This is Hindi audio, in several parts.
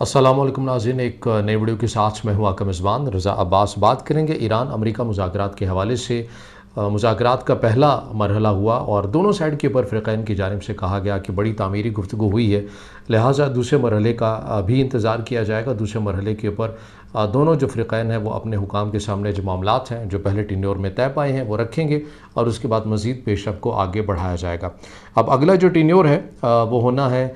अस्सलाम वालेकुम नाज़रीन, एक नई वीडियो के साथ मैं हूं आपका मेज़बान रज़ा अब्बास। बात करेंगे ईरान अमेरिका मुज़ाकरात के हवाले से। मुज़ाकरात का पहला मरहला हुआ और दोनों साइड के ऊपर फ़िरक़ैन की जानिब से कहा गया कि बड़ी तामीरी गुफ्तगू हुई है, लिहाजा दूसरे मरहले का भी इंतज़ार किया जाएगा। दूसरे मरहले के ऊपर दोनों जो फ़िरक़ैन हैं वो अपने हुकाम के सामने जो मामलात हैं जो पहले टेन्योर में तय पाए हैं वो रखेंगे और उसके बाद मज़ीद पेशरफ़ को आगे बढ़ाया जाएगा। अब अगला जो टेन्योर है वो होना है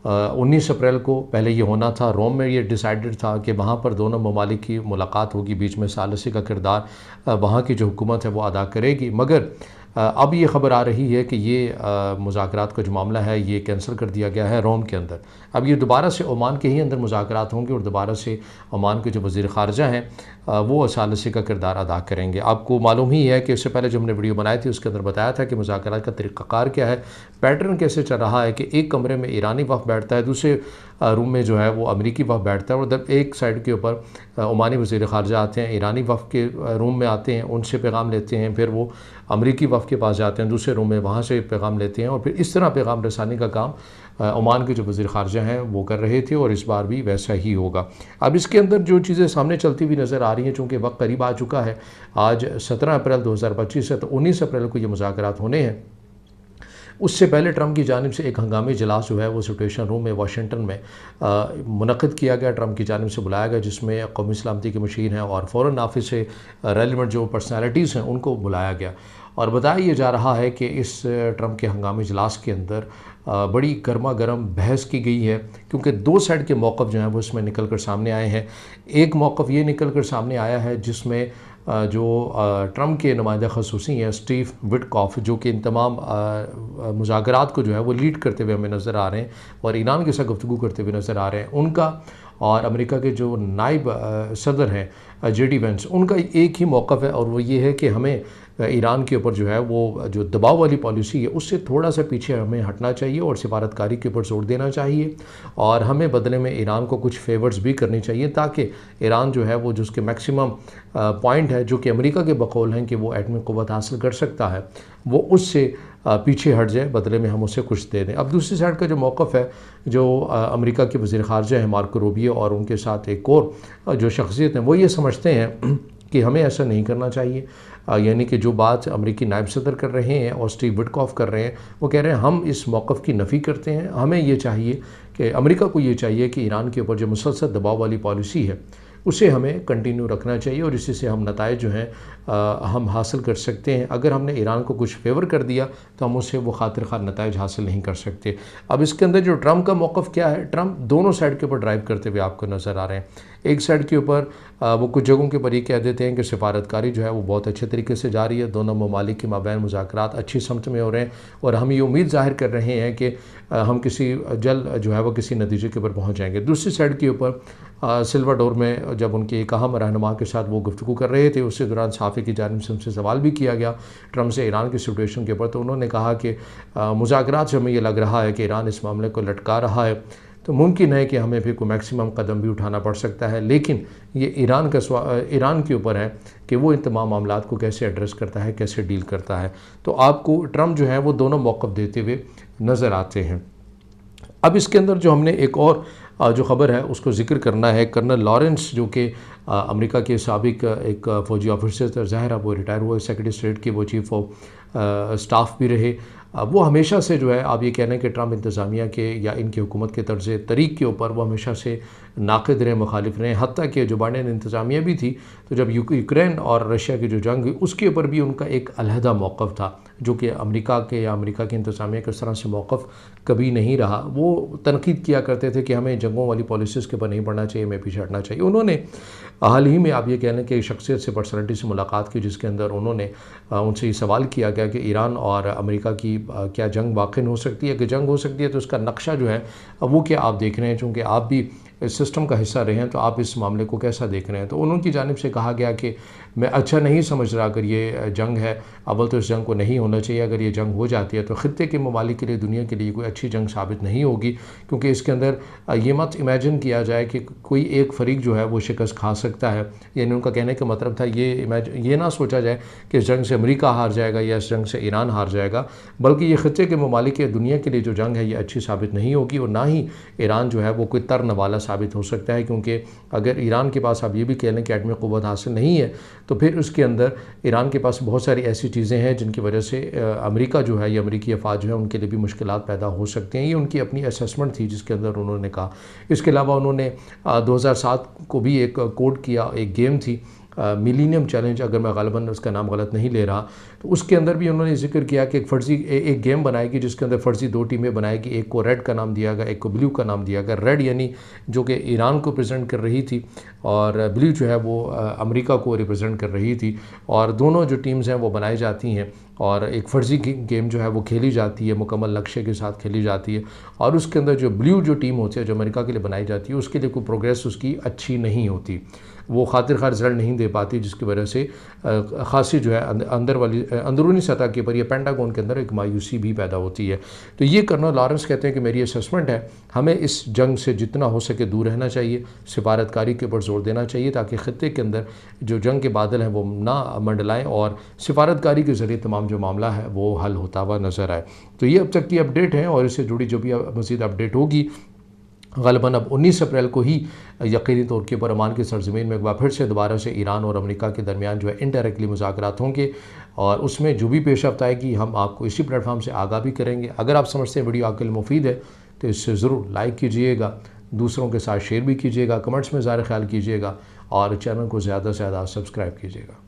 19 अप्रैल को। पहले ये होना था रोम में, ये डिसाइडेड था कि वहाँ पर दोनों ममालिक की मुलाकात होगी, बीच में सालसी का किरदार वहाँ की जो हुकूमत है वो अदा करेगी। मगर अब ये ख़बर आ रही है कि ये मुज़ाकरात का जो मामला है ये कैंसिल कर दिया गया है रोम के अंदर। अब ये दोबारा से ओमान के ही अंदर मुज़ाकरात होंगे और दोबारा से ओमान के जो वज़ीर ख़ारजा हैं वो सालसी का किरदार अदा करेंगे। आपको मालूम ही है कि इससे पहले जो हमने वीडियो बनाई थी उसके अंदर बताया था कि मुज़ाकरात का तरीक़ाकार क्या है, पैटर्न कैसे चल रहा है कि एक कमरे में ईरानी वफ़द बैठता है, दूसरे रूम में जो है वो अमरीकी वफ़द बैठता है और जब एक साइड के ऊपर ओमानी वज़ीर ख़ारजा आते हैं, ईरानी वफ़द के रूम में आते हैं, उनसे पैगाम लेते हैं, फिर वो अमरीकी वफ़द के पास जाते हैं दूसरे रूम में, वहाँ से पैगाम लेते हैं और फिर इस तरह पैगाम रसानी का काम ओमान के जो वज़ीर ख़ारजा हैं वो कर रहे थे और इस बार भी वैसा ही होगा। अब इसके अंदर जो चीज़ें सामने चलती हुई नज़र आ रही हैं, चूँकि वक्त करीब आ चुका है, आज 17 अप्रैल 2025 है, तो 19 अप्रैल को ये मुज़ाकरात होने हैं। उससे पहले ट्रंप की जानिब से एक हंगामी इजलास जो है वो सिचुएशन रूम में वाशिंगटन में मुनक़्क़िद किया गया, ट्रंप की जानिब से बुलाया गया, जिसमें कौमी सलामती के मशीर हैं और फ़ौरन ऑफिस से रेलिवेंट जो पर्सनैलिटीज़ हैं उनको बुलाया गया। और बताया ये जा रहा है कि इस ट्रंप के हंगामी इजलास के अंदर बड़ी गर्मा गर्म बहस की गई है, क्योंकि दो साइड के मौक़िफ़ जो हैं वो इसमें निकल कर सामने आए हैं। एक मौक़िफ़ ये निकल कर सामने आया है जिसमें जो ट्रंप के नुमाइंदा ख़ुसूसी हैं स्टीव विटकॉफ़, जो कि इन तमाम मुज़ाकरात को जो है वो लीड करते हुए हमें नज़र आ रहे हैं और ईरान के साथ गुफ्तगू करते हुए नज़र आ रहे हैं, उनका और अमेरिका के जो नायब सदर हैं जेडी वेंस, उनका एक ही मौक़िफ़ है और वो ये है कि हमें ईरान के ऊपर जो है वो जो दबाव वाली पॉलिसी है उससे थोड़ा सा पीछे हमें हटना चाहिए और सिफारतकारी के ऊपर जोर देना चाहिए और हमें बदले में ईरान को कुछ फेवर्स भी करनी चाहिए, ताकि ईरान जो है वो जो उसके मैक्सिमम पॉइंट है जो कि अमेरिका के बकौल हैं कि वो एटमी क़ुव्वत हासिल कर सकता है, वो उससे पीछे हट जाए, बदले में हम उसे कुछ दे दें। अब दूसरी साइड का जो मौक़िफ़ है, जो अमेरिका के वज़ीर ख़ारजा हैं मार्को रूबियो और उनके साथ एक और जो शख्सियत हैं, वो ये समझते हैं कि हमें ऐसा नहीं करना चाहिए। यानी कि जो बात अमेरिकी नायब सदर कर रहे हैं और स्टीव विटकॉफ़ कर रहे हैं, वो कह रहे हैं हम इस मौक़िफ़ की नफ़ी करते हैं। हमें ये चाहिए कि अमेरिका को ये चाहिए कि ईरान के ऊपर जो मुसलसल दबाव वाली पॉलिसी है उसे हमें कंटिन्यू रखना चाहिए और इसी से हम नताइज जो हैं हम हासिल कर सकते हैं। अगर हमने ईरान को कुछ फेवर कर दिया तो हम उससे वो खातिर ख़ार नताइज हासिल नहीं कर सकते। अब इसके अंदर जो ट्रंप का मौक़िफ़ क्या है, ट्रंप दोनों साइड के ऊपर ड्राइव करते हुए आपको नज़र आ रहे हैं। एक साइड के ऊपर वो कुछ जगहों के ऊपर ये कह देते हैं कि सिफारतकारी जो है वो बहुत अच्छे तरीके से जा रही है, दोनों ममालिक के माबैन मुज़ाकरात अच्छी समत में हो रहे हैं और हम ये उम्मीद ज़ाहिर कर रहे हैं कि हम किसी जल्द जो है वो किसी नतीजे के ऊपर पहुँच जाएंगे। दूसरी साइड के ऊपर सिल्वाडोर में जब उनके एक अहम रहनुमा के साथ वो गुफ्तगू कर रहे थे, उसी दौरान सहाफ़ी की जानिब से उनसे सवाल भी किया गया ट्रंप से ईरान की सिचुएशन के ऊपर, तो उन्होंने कहा कि मुज़ाकरात से हमें ये लग रहा है कि ईरान इस मामले को लटका रहा है, तो मुमकिन है कि हमें फिर कोई मैक्सिमम कदम भी उठाना पड़ सकता है, लेकिन ये ईरान के ऊपर है कि वो इन तमाम मामलात को कैसे एड्रेस करता है, कैसे डील करता है। तो आपको ट्रंप जो है वो दोनों मौक़िफ़ देते हुए नज़र आते हैं। अब इसके अंदर जो हमने एक और जो ख़बर है उसको ज़िक्र करना है, कर्नल लॉरेंस जो कि अमेरिका के साबिक एक फ़ौजी ऑफिसर थे, ज़ाहिर है वो रिटायर हुए, सेक्रेटरी स्टेट के वो चीफ़ ऑफ स्टाफ भी रहे। वो हमेशा से जो है आप ये कह रहे हैं कि ट्रंप इंतज़ामिया के या इनकी हुकूमत के तर्ज़ तरीक़ के ऊपर वो हमेशा से नाक़िद रहे, मुखालिफ रहे, हत्ता कि जो बाइडेन इंतज़ामिया भी थी तो जब यूक्रेन और रशिया की जो जंग हुई उसके ऊपर भी उनका एक अलहदा मौक़िफ़ था, जो कि अमेरिका के या अमेरिका की इंतज़ामिया के उस तरह से मौक़िफ़ कभी नहीं रहा। वो तनक़ीद किया करते थे कि हमें जंगों वाली पॉलिसीज़ के ऊपर नहीं बढ़ना चाहिए, हमें पीछे हटना चाहिए। उन्होंने हाल ही में आप ये कह लें कि शख्सियत से, पर्सनैलिटी से मुलाकात की, जिसके अंदर उन्होंने उनसे ये सवाल किया गया कि ईरान और अमेरिका की क्या जंग वाक़ई हो सकती है, कि जंग हो सकती है तो उसका नक्शा जो है वो क्या आप देख रहे हैं, चूँकि आप भी इस सिस्टम का हिस्सा रहे हैं, तो आप इस मामले को कैसा देख रहे हैं। तो उनकी जानिब से कहा गया कि मैं अच्छा नहीं समझ रहा अगर ये जंग है, अव्वल तो इस जंग को नहीं होना चाहिए, अगर ये जंग हो जाती है तो ख़ित्ते के ममालिक के लिए, दुनिया के लिए कोई अच्छी जंग साबित नहीं होगी, क्योंकि इसके अंदर ये मत इमेजिन किया जाए कि कोई एक फ़रीक जो है वो शिकस्त खा सकता है। यानी उनका कहने का मतलब था ये ना सोचा जाए कि इस जंग से अमेरिका हार जाएगा या इस जंग से ईरान हार जाएगा, बल्कि ये ख़ित्ते के ममालिक के, दुनिया के लिए जो जंग है ये अच्छी साबित नहीं होगी और ना ही ईरान जो है वो कोई तरन वाला साबित हो सकता है, क्योंकि अगर ईरान के पास आप ये भी कह लें कि एटमी क़ुव्वत हासिल नहीं है, तो फिर उसके अंदर ईरान के पास बहुत सारी ऐसी चीज़ें हैं जिनकी वजह से अमेरिका जो है, या अमेरिकी अफवाज जो है, उनके लिए भी मुश्किलात पैदा हो सकते हैं। ये उनकी अपनी असेसमेंट थी जिसके अंदर उन्होंने कहा। इसके अलावा उन्होंने 2007 को भी एक कोड किया, एक गेम थी मिलीनियम चैलेंज, अगर मैं ग़ालिबन उसका नाम गलत नहीं ले रहा, तो उसके अंदर भी उन्होंने जिक्र किया कि एक फ़र्ज़ी एक गेम बनाएगी जिसके अंदर फ़र्ज़ी 2 टीमें बनाएगी, एक को रेड का नाम दिया गया, एक को ब्लू का नाम दिया गया। रेड यानी जो कि ईरान को रिप्रेजेंट कर रही थी, और ब्लू जो है वो अमेरिका को रिप्रेजेंट कर रही थी, और दोनों जो टीम्स हैं वो बनाई जाती हैं और एक फ़र्ज़ी गेम जो है वो खेली जाती है, मुकम्मल नक्शे के साथ खेली जाती है। और उसके अंदर जो ब्लू जो टीम होती है, जो अमेरिका के लिए बनाई जाती है, उसके लिए कोई प्रोग्रेस उसकी अच्छी नहीं होती, वो खातिर खार रिजल्ट नहीं दे पाती, जिसकी वजह से ख़ासी जो है अंदरूनी सतह के ऊपर, या पेंटागन के अंदर एक मायूसी भी पैदा होती है। तो ये कर्नल लॉरेंस कहते हैं कि मेरी असेसमेंट है, हमें इस जंग से जितना हो सके दूर रहना चाहिए, सिफारतकारी के ऊपर जोर देना चाहिए, ताकि ख़ित्ते के अंदर जो जंग के बादल हैं वो ना मंडलाएँ और सिफारतकारी के ज़रिए तमाम जो मामला है वो हल होता हुआ नज़र आए। तो ये अब तक की अपडेट है, और इससे जुड़ी जो भी मज़ीद अपडेट होगी ग़ालिबन अब 19 अप्रैल को ही यकीनी तौर के ऊपर ओमान की सरज़मीन में एक बार फिर से दोबारा से ईरान और अमेरिका के दरमियान जो है इनडायरेक्टली मुज़ाकरात होंगे, और उसमें जो भी पेशरफ़्त आएगी हम आपको इसी प्लेटफॉर्म से आगाह भी करेंगे। अगर आप समझते हैं वीडियो आपके लिए मुफीद है तो इससे ज़रूर लाइक कीजिएगा, दूसरों के साथ शेयर भी कीजिएगा, कमेंट्स में ज़ाहिर ख्याल कीजिएगा, और चैनल को ज़्यादा से ज़्यादा सब्सक्राइब कीजिएगा।